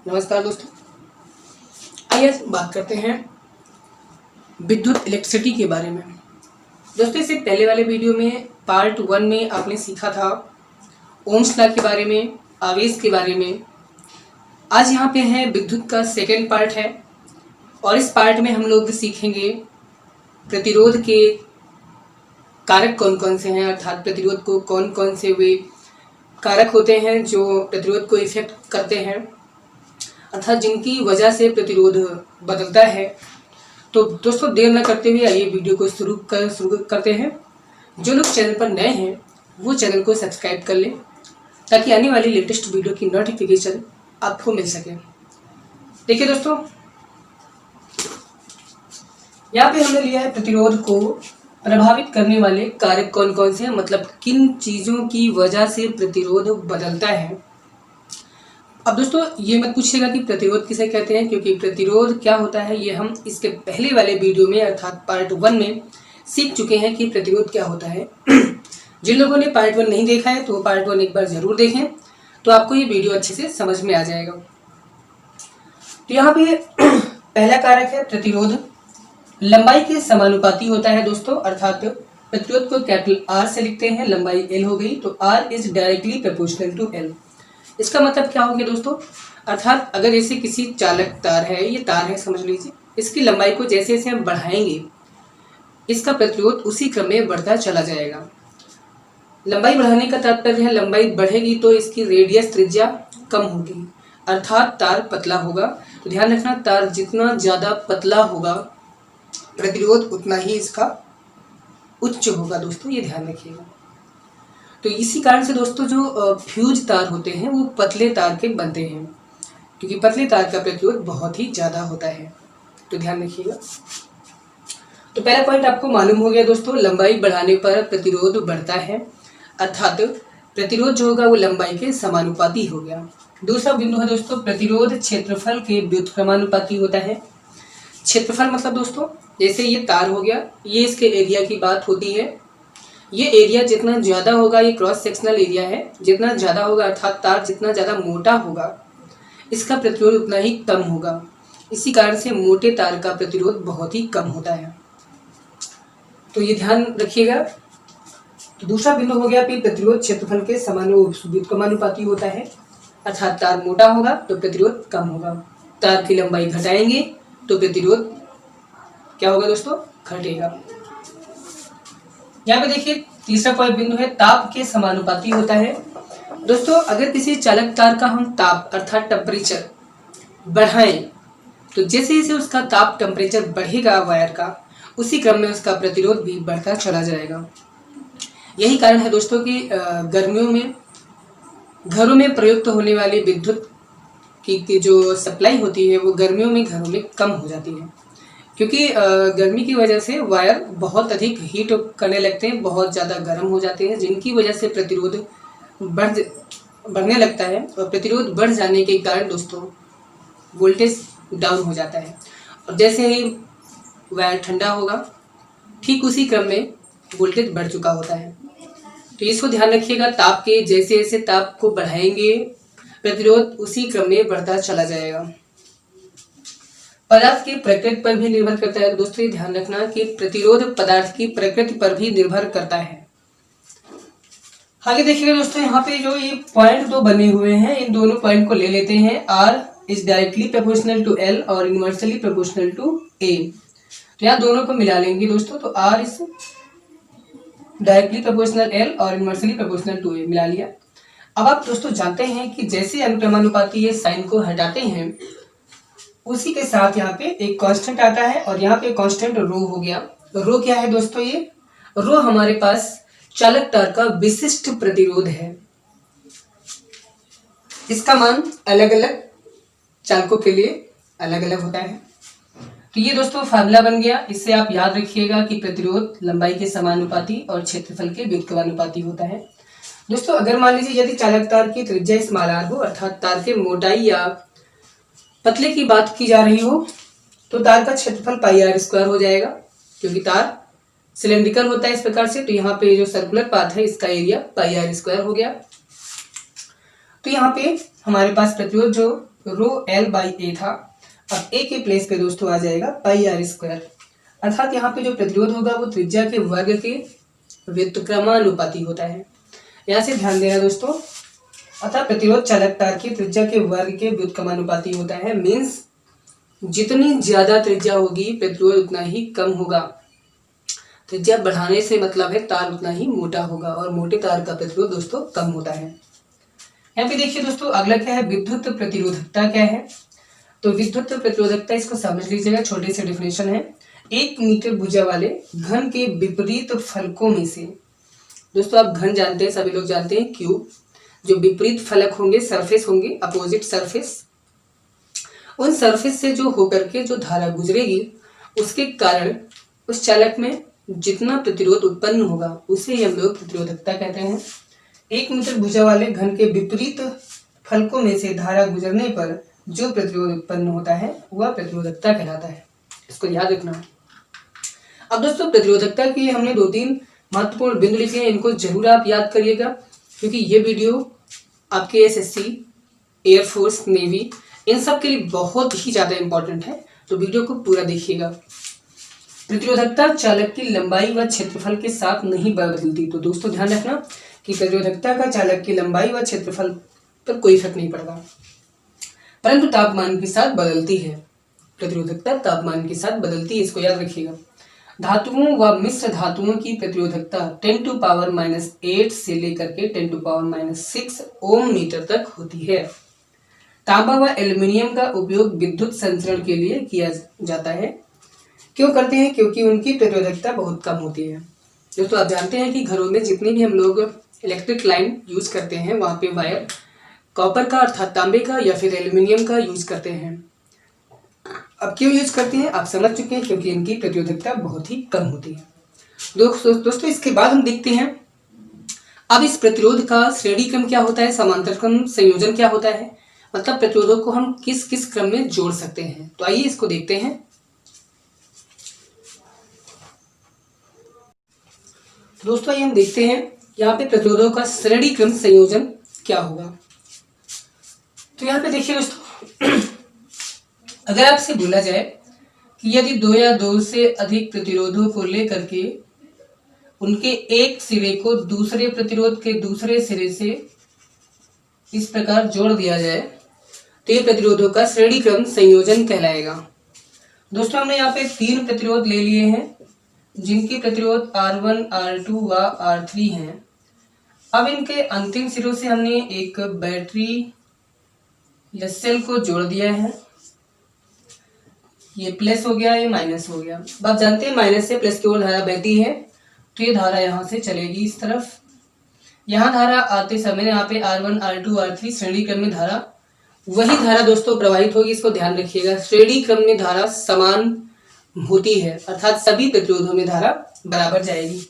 नमस्कार दोस्तों, आइए बात करते हैं विद्युत इलेक्ट्रिसिटी के बारे में। दोस्तों, इससे पहले वाले वीडियो में पार्ट 1 में आपने सीखा था ओम्स लॉ के बारे में, आवेश के बारे में। आज यहाँ पे है विद्युत का सेकेंड पार्ट है और इस पार्ट में हम लोग सीखेंगे प्रतिरोध के कारक कौन कौन से हैं, अर्थात प्रतिरोध को कौन कौन से वे कारक होते हैं जो प्रतिरोध को इफेक्ट करते हैं, अर्थात जिनकी वजह से प्रतिरोध बदलता है। तो दोस्तों, देर न करते हुए आइए वीडियो को शुरू करते हैं। जो लोग चैनल पर नए हैं वो चैनल को सब्सक्राइब कर लें ताकि आने वाली लेटेस्ट वीडियो की नोटिफिकेशन आपको मिल सके। देखिए दोस्तों, यहाँ पे हमने लिया है प्रतिरोध को प्रभावित करने वाले कारक कौन कौन से हैं, मतलब किन चीज़ों की वजह से प्रतिरोध बदलता है। अब दोस्तों, ये मत पूछिएगा कि प्रतिरोध किसे कहते हैं, क्योंकि प्रतिरोध क्या होता है ये हम इसके पहले वाले वीडियो में अर्थात पार्ट 1 में सीख चुके हैं कि प्रतिरोध क्या होता है। जिन लोगों ने पार्ट 1 नहीं देखा है तो वो पार्ट 1 एक बार ज़रूर देखें, तो आपको ये वीडियो अच्छे से समझ में आ जाएगा। तो यहाँ पे पहला कारक है प्रतिरोध लंबाई के समानुपाती होता है दोस्तों, अर्थात प्रतिरोध को कैपिटल R से लिखते हैं, लंबाई L हो गई, तो R is directly proportional to L। इसका मतलब क्या हो गया दोस्तों, अर्थात अगर जैसे किसी चालक तार है, ये तार है समझ लीजिए, इसकी लंबाई को जैसे जैसे हम बढ़ाएंगे इसका प्रतिरोध उसी क्रम में बढ़ता चला जाएगा। लंबाई बढ़ाने का तात्पर्य है लंबाई बढ़ेगी तो इसकी रेडियस त्रिज्या कम होगी, अर्थात तार पतला होगा। तो ध्यान रखना, तार जितना ज़्यादा पतला होगा प्रतिरोध उतना ही इसका उच्च होगा दोस्तों, ये ध्यान रखिएगा। तो इसी कारण से दोस्तों जो फ्यूज तार होते हैं वो पतले तार के बनते हैं, क्योंकि पतले तार का प्रतिरोध बहुत ही ज़्यादा होता है, तो ध्यान रखिएगा। तो पहला पॉइंट आपको मालूम हो गया दोस्तों, लंबाई बढ़ाने पर प्रतिरोध बढ़ता है, अर्थात प्रतिरोध जो होगा वो लंबाई के समानुपाती हो गया। दूसरा बिंदु है दोस्तों, प्रतिरोध क्षेत्रफल के व्युत्क्रमानुपाती होता है। क्षेत्रफल मतलब दोस्तों, जैसे ये तार हो गया, ये इसके एरिया की बात होती है। ये एरिया जितना ज़्यादा होगा, ये क्रॉस सेक्शनल एरिया है, जितना ज़्यादा होगा अर्थात तार जितना ज़्यादा मोटा होगा इसका प्रतिरोध उतना ही कम होगा। इसी कारण से मोटे तार का प्रतिरोध बहुत ही कम होता है, तो ये ध्यान रखिएगा। तो दूसरा बिंदु हो गया कि प्रतिरोध क्षेत्रफल के व्युत्क्रमानुपाती होता है, अर्थात तार मोटा होगा तो प्रतिरोध कम होगा, तार की लंबाई घटाएंगे तो प्रतिरोध क्या होगा दोस्तों, घटेगा। यहाँ पे देखिए तीसरा पॉइंट बिंदु है ताप के समानुपाती होता है। दोस्तों, अगर किसी चालक तार का हम ताप अर्थात टेम्परेचर बढ़ाएं तो जैसे जैसे उसका ताप टेम्परेचर बढ़ेगा वायर का, उसी क्रम में उसका प्रतिरोध भी बढ़ता चला जाएगा। यही कारण है दोस्तों कि गर्मियों में घरों में प्रयुक्त होने वाली विद्युत की जो सप्लाई होती है वो गर्मियों में घरों में कम हो जाती है, क्योंकि गर्मी की वजह से वायर बहुत अधिक हीट करने लगते हैं, बहुत ज़्यादा गर्म हो जाते हैं, जिनकी वजह से प्रतिरोध बढ़ने लगता है। और प्रतिरोध बढ़ जाने के कारण दोस्तों वोल्टेज डाउन हो जाता है, और जैसे ही वायर ठंडा होगा ठीक उसी क्रम में वोल्टेज बढ़ चुका होता है। तो इसको ध्यान रखिएगा, ताप के जैसे जैसे ताप को बढ़ाएंगे प्रतिरोध उसी क्रम में बढ़ता चला जाएगा। पदार्थ की प्रकृति पर भी निर्भर करता है दोस्तों, ये ध्यान रखना कि प्रतिरोध पदार्थ की प्रकृति पर भी निर्भर करता है। आगे देखिएगा दोस्तों, यहाँ पे जो ये पॉइंट दो बने हुए हैं, इन दोनों पॉइंट को ले लेते हैं। R is directly proportional to L और इनवर्सली प्रोपोर्शनल टू A। तो यहाँ दोनों को मिला लेंगे दोस्तों, तो R is directly proportional L और इनवर्सली प्रोपोर्शनल टू A मिला लिया। अब आप दोस्तों जानते हैं कि जैसे अनुक्रमानुपाती ये साइन को हटाते हैं उसी के साथ यहाँ पे एक कांस्टेंट आता है, और यहाँ पे कांस्टेंट रो हो गया। रो क्या है दोस्तों, ये रो हमारे पास चालक तार का विशिष्ट प्रतिरोध है। इसका मान अलग अलग चालकों के लिए अलग अलग होता है। तो ये दोस्तों फार्मूला बन गया, इससे आप याद रखिएगा कि प्रतिरोध लंबाई के समानुपाती और क्षेत्रफल के व्युत्क्रमानुपाती होता है। दोस्तों, अगर मान लीजिए यदि चालक तार की त्रिज्या स्मॉल r हो, अर्थात तार के मोटाई या पतले की बात की जा रही हो, तो तार का क्षेत्रफल पाई r स्क्वायर हो जाएगा, क्योंकि तार सिलेंड्रिकल होता है इस प्रकार से। तो यहाँ पे जो सर्कुलर पाथ है इसका एरिया पाई r स्क्वायर हो गया। तो यहाँ पे हमारे पास प्रतिरोध जो रो एल बाई ए था, अब ए के प्लेस पे दोस्तों आ जाएगा पाई आर स्क्वायर। अर्थात यहाँ पे जो प्रतिरोध होगा वो त्रिज्या के वर्ग के व्युत्क्रमानुपाती होता है। यहाँ से ध्यान देना दोस्तों, अर्थात प्रतिरोध चालक तार की त्रिज्या के वर्ग के व्युत्क्रमानुपाती होता है। मीन्स जितनी ज्यादा त्रिज्या होगी प्रतिरोध उतना ही कम होगा। त्रिज्या बढ़ाने से मतलब है तार उतना ही मोटा होगा, और मोटे तार का प्रतिरोध दोस्तों कम होता है। यहाँ पे देखिए दोस्तों, अगला क्या है, विद्युत प्रतिरोधकता क्या है। तो विद्युत प्रतिरोधकता, इसको समझ लीजिएगा, छोटे से डेफिनेशन है। 1 मीटर भुजा वाले घन के विपरीत फलकों में से, दोस्तों आप घन जानते हैं, सभी लोग जानते हैं, क्यूब, जो विपरीत फलक होंगे, सरफेस होंगे, अपोजिट सरफेस, उन सरफेस से जो होकर के जो धारा गुजरेगी उसके कारण उस चालक में जितना प्रतिरोध उत्पन्न होगा उसे ही हम लोग प्रतिरोधकता कहते हैं। 1 मीटर भुजा वाले घन के विपरीत फलकों में से धारा गुजरने पर जो प्रतिरोध उत्पन्न होता है वह प्रतिरोधकता कहलाता है। इसको याद रखना। अब दोस्तों प्रतिरोधकता के हमने 2-3 महत्वपूर्ण बिंदु लिखे हैं, इनको जरूर आप याद करिएगा, क्योंकि ये वीडियो आपके एसएससी, एयरफोर्स, नेवी, इन सब के लिए बहुत ही ज़्यादा इंपॉर्टेंट है, तो वीडियो को पूरा देखिएगा। प्रतिरोधकता चालक की लंबाई व क्षेत्रफल के साथ नहीं बदलती। तो दोस्तों ध्यान रखना कि प्रतिरोधकता का चालक की लंबाई व क्षेत्रफल पर कोई फर्क नहीं पड़ता, परंतु तापमान के साथ बदलती है। प्रतिरोधकता तापमान के साथ बदलती है, इसको याद रखिएगा। धातुओं व मिश्र धातुओं की प्रतिरोधकता 10⁻⁸ से लेकर के 10⁻⁶ ओम मीटर तक होती है। तांबा व एल्युमिनियम का उपयोग विद्युत संचरण के लिए किया जाता है। क्यों करते हैं? क्योंकि उनकी प्रतिरोधकता बहुत कम होती है। दोस्तों आप जानते हैं कि घरों में जितनी भी हम लोग इलेक्ट्रिक लाइन यूज करते हैं वहाँ पे वायर कॉपर का अर्थात तांबे का या फिर एल्युमिनियम का यूज करते हैं। अब क्यों यूज करते हैं आप समझ चुके हैं, क्योंकि इनकी प्रतिरोधकता बहुत ही कम होती है। दोस्तों इसके बाद हम देखते हैं अब इस प्रतिरोध का श्रेणी क्रम क्या होता है, समांतर क्रम संयोजन क्या होता है, मतलब प्रतिरोधों को हम किस किस क्रम में जोड़ सकते हैं। तो आइए इसको देखते हैं। दोस्तों आइए हम देखते हैं यहाँ पे प्रतिरोधों का श्रेणी क्रम संयोजन क्या होगा। तो यहाँ पे देखिए दोस्तों, अगर आपसे बोला जाए कि यदि 2 या 2 से अधिक प्रतिरोधों को लेकर के उनके एक सिरे को दूसरे प्रतिरोध के दूसरे सिरे से इस प्रकार जोड़ दिया जाए तो ये प्रतिरोधों का श्रेणी क्रम संयोजन कहलाएगा। दोस्तों हमने यहाँ पे 3 प्रतिरोध ले लिए हैं जिनके प्रतिरोध R1, R2 व R3 हैं। अब इनके अंतिम सिरों से हमने एक बैटरी या सेल को जोड़ दिया है। ये प्लस हो गया, ये माइनस हो गया। अब आप जानते हैं माइनस से प्लस की ओर धारा बहती है, तो ये धारा यहाँ से चलेगी इस तरफ। यहाँ धारा आते समय यहाँ पे R1, R2, R3 श्रेणी क्रम में धारा, वही धारा दोस्तों प्रवाहित होगी। इसको ध्यान रखिएगा, श्रेणी क्रम में धारा समान होती है, अर्थात सभी प्रतिरोधों में धारा बराबर जाएगी।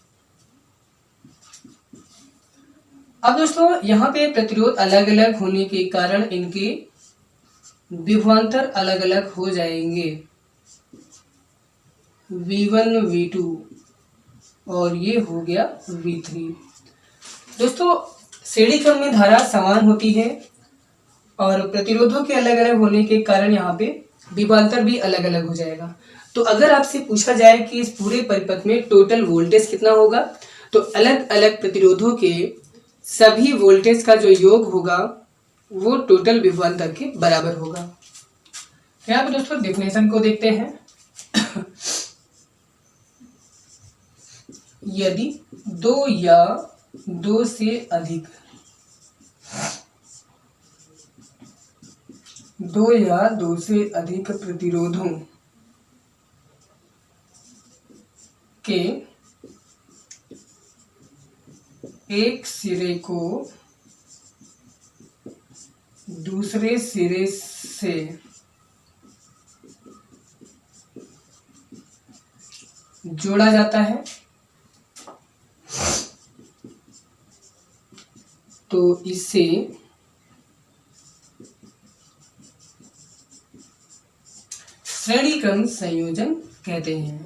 अब दोस्तों यहाँ पे प्रतिरोध अलग अलग होने के कारण इनके विभवांतर अलग अलग हो जाएंगे, V1, V2 और ये हो गया V3। दोस्तों श्रेणी क्रम में धारा समान होती है और प्रतिरोधों के अलग अलग होने के कारण यहाँ पे विभवांतर भी अलग अलग हो जाएगा। तो अगर आपसे पूछा जाए कि इस पूरे परिपथ में टोटल वोल्टेज कितना होगा, तो अलग अलग प्रतिरोधों के सभी वोल्टेज का जो योग होगा वो टोटल विभवांतर के बराबर होगा। तो यहाँ पे दोस्तों डेफिनेशन को देखते हैं। यदि 2 या 2 से अधिक 2 या 2 से अधिक प्रतिरोधों के एक सिरे को दूसरे सिरे से जोड़ा जाता है तो इसे श्रेणी क्रम संयोजन कहते हैं।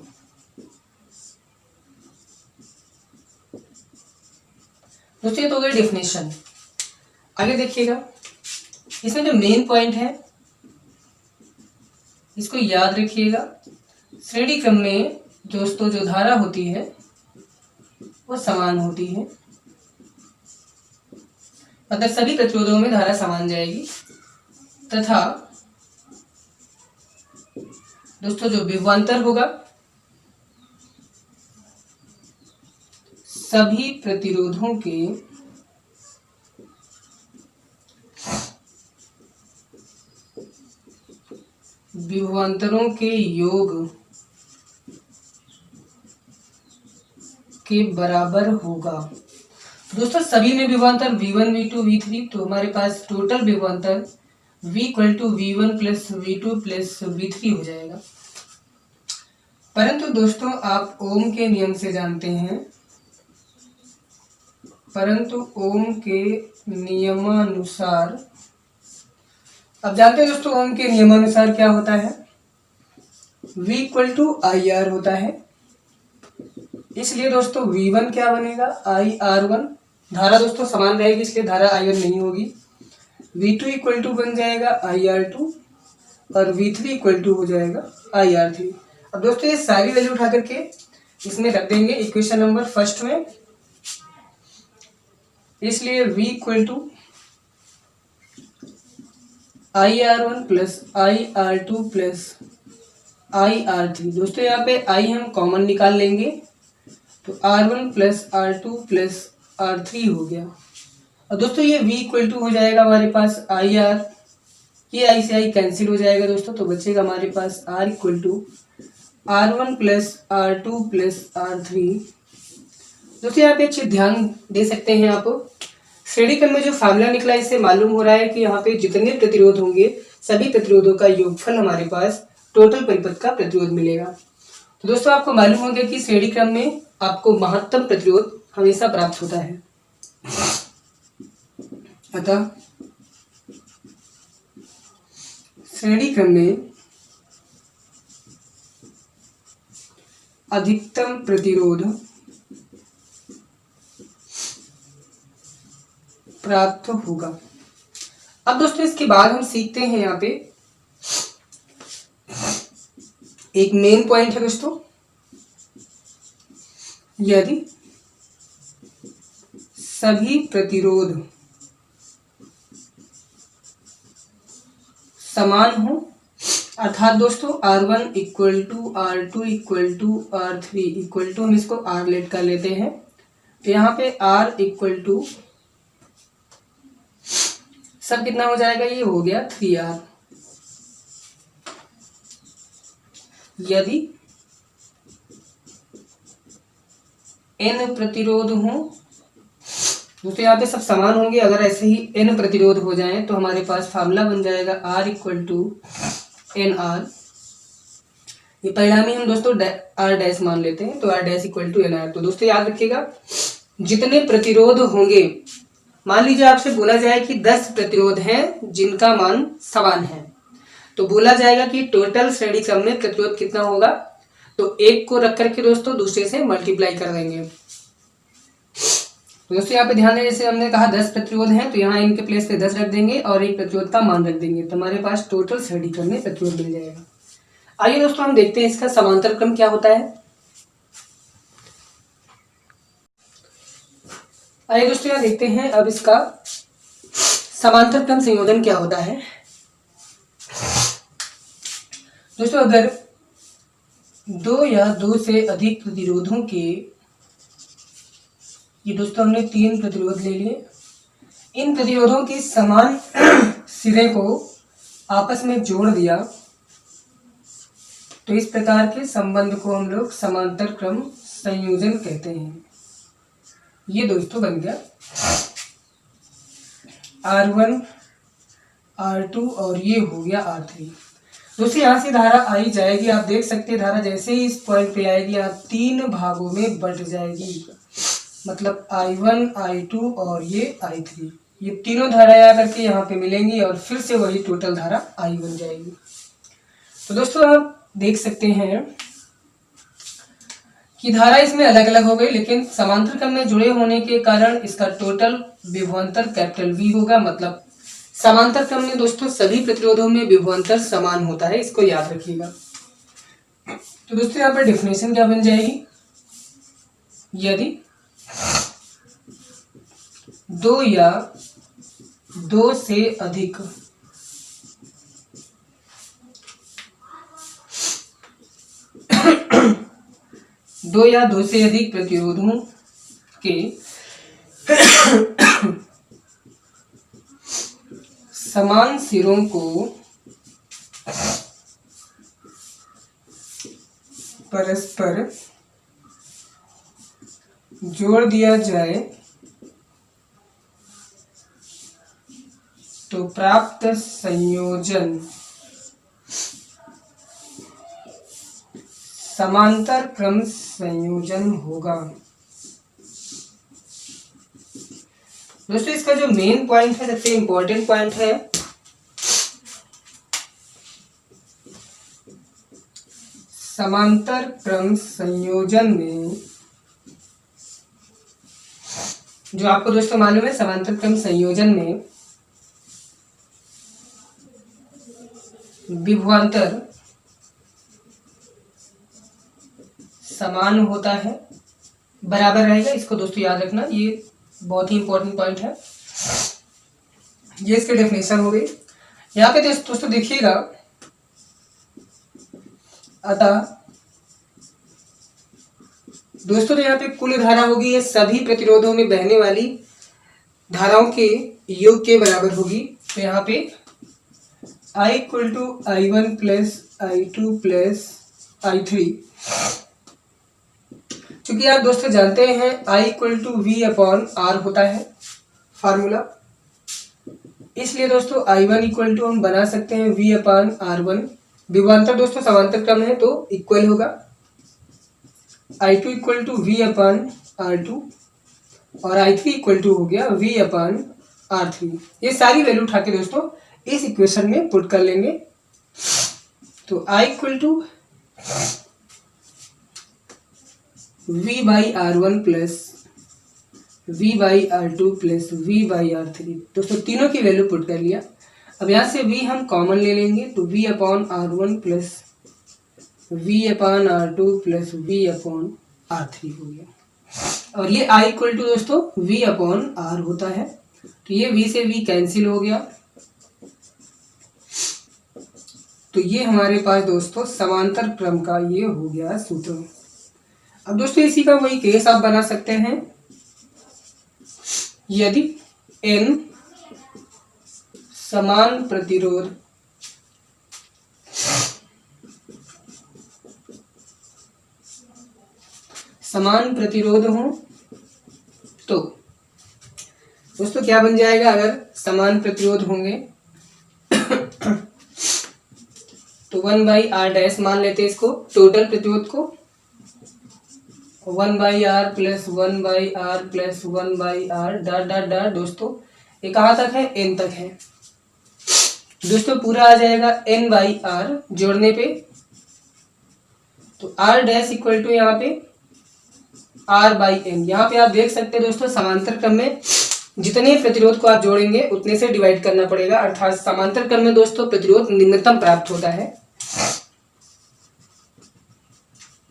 दोस्तों ये तो हो गई डेफिनेशन। आगे देखिएगा, इसमें जो मेन पॉइंट है इसको याद रखिएगा। श्रेणी क्रम में दोस्तों जो धारा होती है वो समान होती है, मतलब सभी प्रतिरोधों में धारा समान जाएगी, तथा दोस्तों जो विभवांतर होगा सभी प्रतिरोधों के विभवांतरों के योग के बराबर होगा। दोस्तों सभी में विभवांतर V1 V2 V3, तो हमारे पास टोटल विभवांतर V equal to V1 plus V2 plus V3 हो जाएगा। परंतु दोस्तों आप ओम के नियम से जानते हैं, परंतु ओम के नियमानुसार, अब जानते हैं दोस्तों ओम के नियमानुसार क्या होता है, V इक्वल टू IR होता है। इसलिए दोस्तों V1 क्या बनेगा, IR1, धारा दोस्तों समान रहेगी इसलिए धारा I1 नहीं होगी। V2 इक्वल टू बन जाएगा IR2 और V3 इक्वल टू हो जाएगा IR3। अब दोस्तों ये सारी वैल्यू उठा करके इसमें रख देंगे इक्वेशन नंबर फर्स्ट में। इसलिए V equal to IR1 plus IR2 plus IR3। दोस्तों यहाँ पे I हम कॉमन निकाल लेंगे तो R1 plus R2 plus R3 हो गया। और दोस्तों ये V इक्वल टू हो जाएगा हमारे पास IR, ये I से I कैंसिल हो जाएगा दोस्तों, तो बचेगा हमारे पास R equal to R1 plus R2 plus R3। दोस्तों यहाँ पे अच्छे ध्यान दे सकते हैं आप, श्रेणी क्रम में जो फार्मूला निकला इससे मालूम हो रहा है कि यहाँ पे जितने प्रतिरोध होंगे सभी प्रतिरोधों का योगफल हमारे पास टोटल परिपथ का प्रतिरोध मिलेगा। तो दोस्तों आपको मालूम हो गया कि श्रेणी क्रम में आपको महत्तम प्रतिरोध हमेशा प्राप्त होता है। अतः श्रेणी क्रम में अधिकतम प्रतिरोध प्राप्त होगा। अब दोस्तों इसके बाद हम सीखते हैं यहाँ पे एक मेन पॉइंट है दोस्तों, यदि सभी प्रतिरोध समान हो, अर्थात दोस्तों R1 equal to R2 equal to R3 equal to, हम इसको R लेट कर लेते हैं, तो यहाँ पे R इक्वल टू सब कितना हो जाएगा, ये हो गया 3R। यदि N प्रतिरोध हो, दोस्तों यहाँ पे सब समान होंगे, अगर ऐसे ही N प्रतिरोध हो जाएं तो हमारे पास फार्मूला बन जाएगा R इक्वल टू NR। ये परिणामी हम दोस्तों R डैश मान लेते हैं, तो R dash equal to NR। तो दोस्तों याद रखिएगा जितने प्रतिरोध होंगे, मान लीजिए आपसे बोला जाए कि 10 प्रतिरोध हैं जिनका मान समान है, तो बोला जाएगा कि टोटल श्रेणी क्रम में प्रतिरोध कितना होगा, तो एक को रख करके दोस्तों दूसरे से मल्टीप्लाई कर देंगे। तो दोस्तों यहाँ पे ध्यान दें, जैसे हमने कहा 10 प्रतिरोध हैं तो यहाँ इनके प्लेस पे 10 रख देंगे और एक प्रतिरोध का मान रख देंगे, तो हमारे पास टोटल श्रेणी क्रम में प्रतिरोध मिल जाएगा। आइए दोस्तों हम देखते हैं इसका समांतर क्रम क्या होता है। आइए दोस्तों यहाँ देखते हैं अब इसका समांतर क्रम संयोजन क्या होता है। दोस्तों अगर दो या दो से अधिक प्रतिरोधों के, ये दोस्तों हमने 3 प्रतिरोध ले लिए, इन प्रतिरोधों के समान सिरे को आपस में जोड़ दिया, तो इस प्रकार के संबंध को हम लोग समांतर क्रम संयोजन कहते हैं। ये दोस्तों बन गया R1 R2 और ये हो गया R3। दोस्तों यहाँ से धारा आई जाएगी, आप देख सकते हैं धारा जैसे ही इस पॉइंट पे आएगी यहाँ 3 भागों में बट जाएगी, मतलब I1 I2 और ये I3, ये तीनों धाराएं आकर के यहाँ पे मिलेंगी और फिर से वही टोटल धारा I बन जाएगी। तो दोस्तों आप देख सकते हैं कि धारा इसमें अलग अलग हो गई, लेकिन समांतर क्रम में जुड़े होने के कारण इसका टोटल विभवांतर कैपिटल V होगा, मतलब समांतर क्रम में दोस्तों सभी प्रतिरोधों में विभवांतर समान होता है, इसको याद रखिएगा। तो दोस्तों यहाँ पर डेफिनेशन क्या बन जाएगी, यदि दो या दो से अधिक प्रतिरोधों के समान सिरों को परस्पर जोड़ दिया जाए तो प्राप्त संयोजन समांतर क्रम संयोजन होगा। दोस्तों इसका जो मेन पॉइंट है, सबसे इंपॉर्टेंट पॉइंट है, समांतर क्रम संयोजन में जो आपको दोस्तों मालूम है, समांतर क्रम संयोजन में विभवांतर समान होता है, बराबर रहेगा। इसको दोस्तों याद रखना, ये बहुत ही इंपॉर्टेंट पॉइंट है। ये इसकी डेफिनेशन हो गई। यहाँ पे दोस्तों देखिएगा, अतः दोस्तों तो यहाँ पे कुल धारा होगी, ये सभी प्रतिरोधों में बहने वाली धाराओं के योग के बराबर होगी। तो यहाँ पे I equal to I1 plus I2 plus I3। चूंकि आप दोस्तों जानते हैं I equal to V upon R होता है फार्मूला, इसलिए दोस्तों I1 इक्वल टू हम बना सकते हैं V अपॉन R1। विभवांतर दोस्तों समांतर क्रम है तो इक्वल होगा। I2 equal to V upon R2 और I3 इक्वल टू हो गया V अपॉन R3। ये सारी वैल्यू उठा के दोस्तों इस इक्वेशन में पुट कर लेंगे। तो I equal to V by R1 plus V by R2 plus V by R3। दोस्तों तीनों की वैल्यू पुट कर लिया। अब यहाँ से V हम कॉमन ले लेंगे तो V upon R1 plus V upon R2 plus V upon R3 हो गया। और ये I इक्वल टू दोस्तों V अपॉन R होता है, तो ये V से V कैंसिल हो गया। तो ये हमारे पास दोस्तों समांतर क्रम का ये हो गया सूत्र। अब दोस्तों इसी का वही केस आप बना सकते हैं, यदि N समान प्रतिरोध हो तो दोस्तों क्या बन जाएगा, अगर समान प्रतिरोध होंगे तो 1 बाई आर डैश मान लेते हैं इसको, टोटल प्रतिरोध को 1 by R plus 1 by R plus 1 by R dot dot dot. दोस्तों ये कहाँ तक है, n तक है। दोस्तों पूरा आ जाएगा n बाई आर जोड़ने पे, तो r डैश इक्वल टू यहाँ पे r बाई n। यहाँ पे आप देख सकते हैं दोस्तों समांतर क्रम में जितने प्रतिरोध को आप जोड़ेंगे उतने से डिवाइड करना पड़ेगा, अर्थात समांतर क्रम में दोस्तों प्रतिरोध निम्नतम प्राप्त होता है।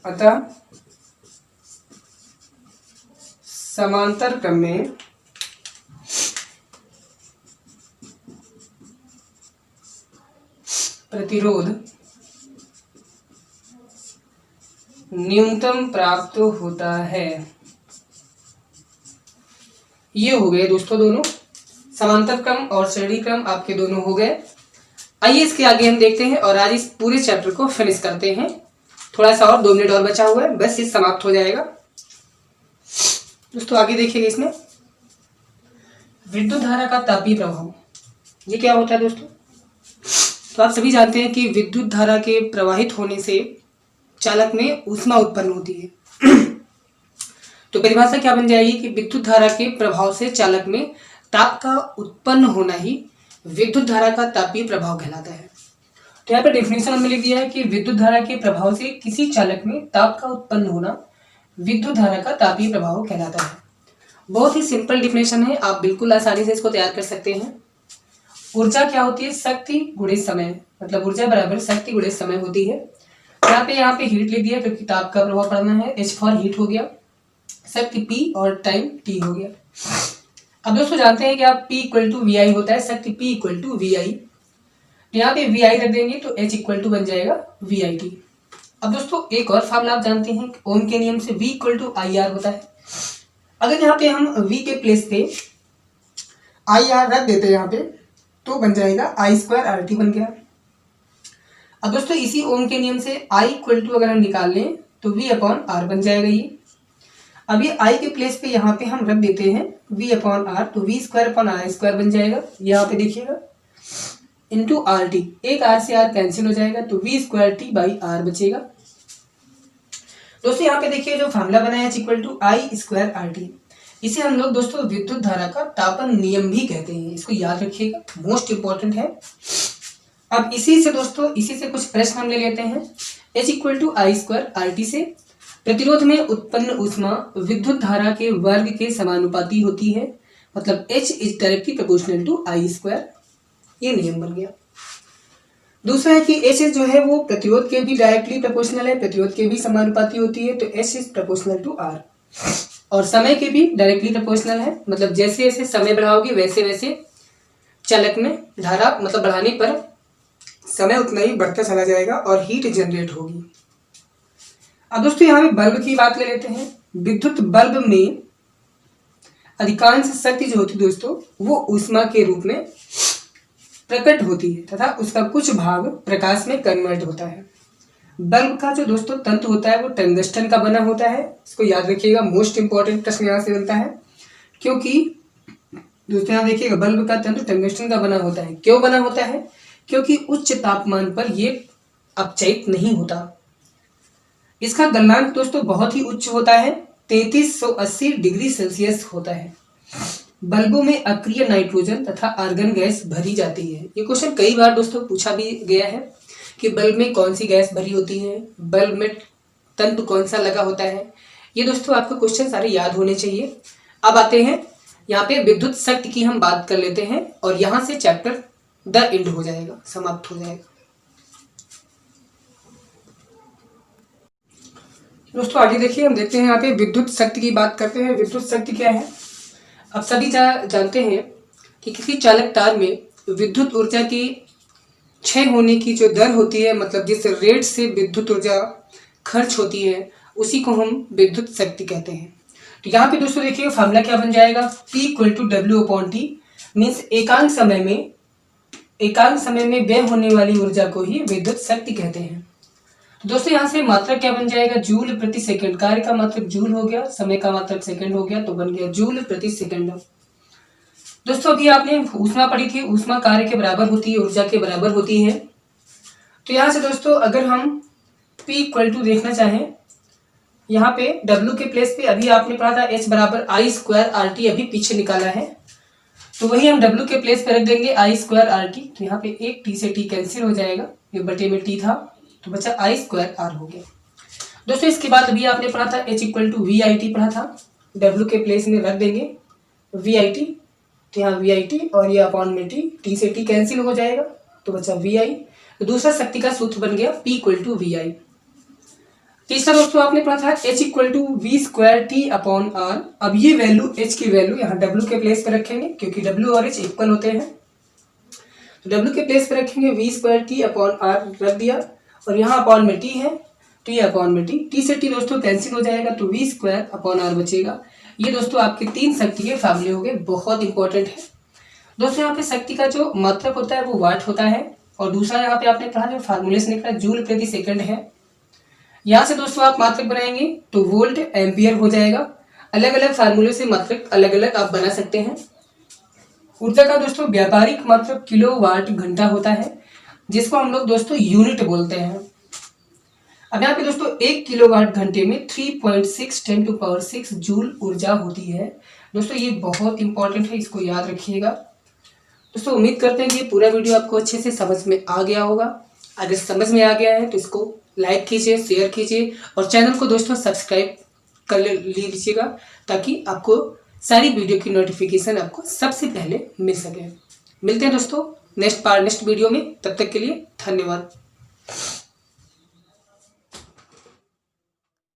अतः समांतर क्रम में प्रतिरोध न्यूनतम प्राप्त होता है। ये हो गए दोस्तों दोनों, समांतर क्रम और श्रेणी क्रम आपके दोनों हो गए। आइए इसके आगे हम देखते हैं और आज इस पूरे चैप्टर को फिनिश करते हैं। थोड़ा सा और 2 मिनट और बचा हुआ है, बस ये समाप्त हो जाएगा। दोस्तों आगे देखिएगा, इसमें विद्युत धारा का तापीय प्रभाव, ये क्या होता है दोस्तों। तो आप सभी जानते हैं कि विद्युत धारा के प्रवाहित होने से चालक में ऊष्मा उत्पन्न होती है। तो परिभाषा क्या बन जाएगी कि विद्युत धारा के प्रभाव से चालक में ताप का उत्पन्न होना ही विद्युत धारा का तापीय प्रभाव कहलाता है। तो यहाँ पे डेफिनेशन हमने लिख दिया है कि विद्युत धारा के प्रभाव से किसी चालक में ताप का उत्पन्न होना विद्युत धारा का तापीय प्रभाव कहलाता है। बहुत ही सिंपल डेफिनेशन है, आप बिल्कुल आसानी से इसको तैयार कर सकते हैं। ऊर्जा क्या होती है, शक्ति गुणे समय, मतलब ऊर्जा बराबर शक्ति गुणे समय होती है। यहाँ पे हीट लिख दिया क्योंकि ताप का प्रभाव पड़ना है, H फॉर हीट हो गया, शक्ति P और टाइम T हो गया। अब दोस्तों जानते हैं कि आप P इक्वल टू VI होता है, शक्ति P इक्वल टू VI, यहाँ पे VI रख देंगे तो H इक्वल टू बन जाएगा VIT। अब दोस्तों एक और फॉर्मूला आप जानते हैं, ओम के नियम से V इक्वल टू IR होता है। अगर यहाँ पे हम V के प्लेस पे IR रख देते हैं यहाँ पे तो बन जाएगा I स्क्वायर RT बन गया। अब दोस्तों इसी ओम के नियम से I इक्वल टू अगर हम निकाल लें तो V अपॉन R बन जाएगा ये। अब ये I के प्लेस पे यहाँ पे हम रख देते हैं V अपॉन R, तो V square upon R square बन जाएगा, यहाँ पे देखिएगा, इंटू RT, एक R से R कैंसिल हो जाएगा तो V square T by R बचेगा। दोस्तों यहाँ पे देखिए जो फार्मूला बनाया है equal to I square RT, इसे हम लोग दोस्तों विद्युत धारा का तापन नियम भी कहते हैं, इसको याद रखिएगा, मोस्ट इंपॉर्टेंट है। अब इसी से दोस्तों इसी से कुछ प्रश्न हम ले लेते हैं। H equal to I square RT से प्रतिरोध में उत्पन्न ऊष्मा विद्युत धारा के वर्ग के समानुपाती होती है, मतलब H is directly proportional to I square, ये नियम बन गया। दूसरा है कि H जो है वो प्रतिरोध के भी डायरेक्टली प्रोपोर्शनल है, प्रतिरोध के भी समानुपाती होती है, तो H is proportional to R, और समय के भी डायरेक्टली प्रोपोर्शनल है, मतलब जैसे जैसे समय बढ़ाओगे वैसे वैसे चालक में धारा मतलब बढ़ाने पर समय उतना ही बढ़ता चला जाएगा और हीट जनरेट होगी। अब दोस्तों यहाँ पे बल्ब की बात ले लेते हैं। विद्युत बल्ब में अधिकांश शक्ति जो होती है दोस्तों वो ऊष्मा के रूप में प्रकट होती है तथा उसका कुछ भाग प्रकाश में कन्वर्ट होता है। बल्ब का जो दोस्तों तंतु होता है वो टंगस्टन का बना होता है, इसको याद रखिएगा, मोस्ट इंपॉर्टेंट प्रश्न यहाँ से बनता है, क्योंकि दोस्तों यहाँ देखिएगा बल्ब का तंतु टंगस्टन का बना होता है। क्यों बना होता है? क्योंकि उच्च तापमान पर ये अपचयित नहीं होता। इसका गलनांक दोस्तों बहुत ही उच्च होता है, 3380 डिग्री सेल्सियस होता है। बल्बों में अक्रिय नाइट्रोजन तथा आर्गन गैस भरी जाती है। ये क्वेश्चन कई बार दोस्तों पूछा भी गया है कि बल्ब में कौन सी गैस भरी होती है, बल्ब में तंतु कौन सा लगा होता है। ये दोस्तों आपको क्वेश्चन सारे याद होने चाहिए। अब आते हैं यहाँ पे विद्युत शक्ति की हम बात कर लेते हैं और यहाँ से चैप्टर द एंड हो जाएगा, समाप्त हो जाएगा। दोस्तों आगे देखिए, हम देखते हैं यहाँ पे विद्युत शक्ति की बात करते हैं। विद्युत शक्ति क्या है? अब सभी जानते हैं कि किसी चालक तार में विद्युत ऊर्जा की क्षय होने की जो दर होती है, मतलब जिस रेट से विद्युत ऊर्जा खर्च होती है, उसी को हम विद्युत शक्ति कहते हैं। तो यहाँ पे दोस्तों देखिए फार्मूला क्या बन जाएगा, P equal to W upon T, means एकांक समय में व्यय होने वाली ऊर्जा को ही विद्युत शक्ति कहते हैं। तो दोस्तों यहाँ से मात्रक क्या बन जाएगा, जूल प्रति सेकंड। कार्य का मात्रक जूल हो गया, समय का मात्रक सेकंड हो गया, तो बन गया जूल प्रति सेकंड। दोस्तों अभी आपने ऊष्मा पढ़ी थी, ऊष्मा कार्य के बराबर होती है, ऊर्जा के बराबर होती है। तो यहाँ से दोस्तों अगर हम P इक्वल टू देखना चाहें, यहाँ पे W के प्लेस पे अभी आपने पढ़ा था H बराबर I स्क्वायर RT, अभी पीछे निकाला है, तो वही हम W के प्लेस पे रख देंगे I स्क्वायर RT। तो यहाँ पे एक T से T कैंसिल हो जाएगा, एक बटे में T था तो बचा I स्क्वायर R हो गया। दोस्तों इसके बाद अभी आपने पढ़ा था H इक्वल टू VIT पढ़ा था, W के प्लेस में रख देंगे VIT, तो यहाँ VIT और ये अपॉन में T से T कैंसिल हो जाएगा तो बचा VI। तो दूसरा शक्ति का सूत्र बन गया P इक्वल टू VI। तीसरा दोस्तों आपने पढ़ा था H equal to V square T upon R। अब ये वैल्यू H की वैल्यू यहाँ W के प्लेस पे रखेंगे क्योंकि W और H इक्वल होते हैं, तो W के प्लेस पे रखेंगे V square T upon R रख दिया, और यहाँ अपॉन में T है तो ये अपॉन में T से T दोस्तों कैंसिल हो जाएगा तो V स्क्वायर अपॉन R बचेगा। ये दोस्तों आपके तीन शक्ति के फार्मूले हो गए, बहुत इंपॉर्टेंट है। दोस्तों यहाँ पे शक्ति का जो मात्रक होता है वो वाट होता है, और दूसरा यहाँ पे आपने पढ़ा जो फार्मूले से निकला जूल प्रति सेकंड है। यहाँ से दोस्तों आप मात्रक बनाएंगे तो वोल्ट एम्पियर हो जाएगा। अलग अलग फार्मूले से मात्रक अलग अलग आप बना सकते हैं। ऊर्जा का दोस्तों व्यापारिक मात्रक किलोवाट घंटा होता है, जिसको हम लोग दोस्तों यूनिट बोलते हैं। अब यहाँ पे दोस्तों 1 किलोवाट घंटे में 3.6 10 टू पावर 6 जूल ऊर्जा होती है। दोस्तों ये बहुत इंपॉर्टेंट है, इसको याद रखिएगा। दोस्तों उम्मीद करते हैं कि ये पूरा वीडियो आपको अच्छे से समझ में आ गया होगा। अगर समझ में आ गया है तो इसको लाइक कीजिए, शेयर कीजिए और चैनल को दोस्तों सब्सक्राइब कर लीजिएगा, ताकि आपको सारी वीडियो की नोटिफिकेशन आपको सबसे पहले मिल सके। मिलते हैं दोस्तों नेक्स्ट वीडियो में। तब तक के लिए धन्यवाद।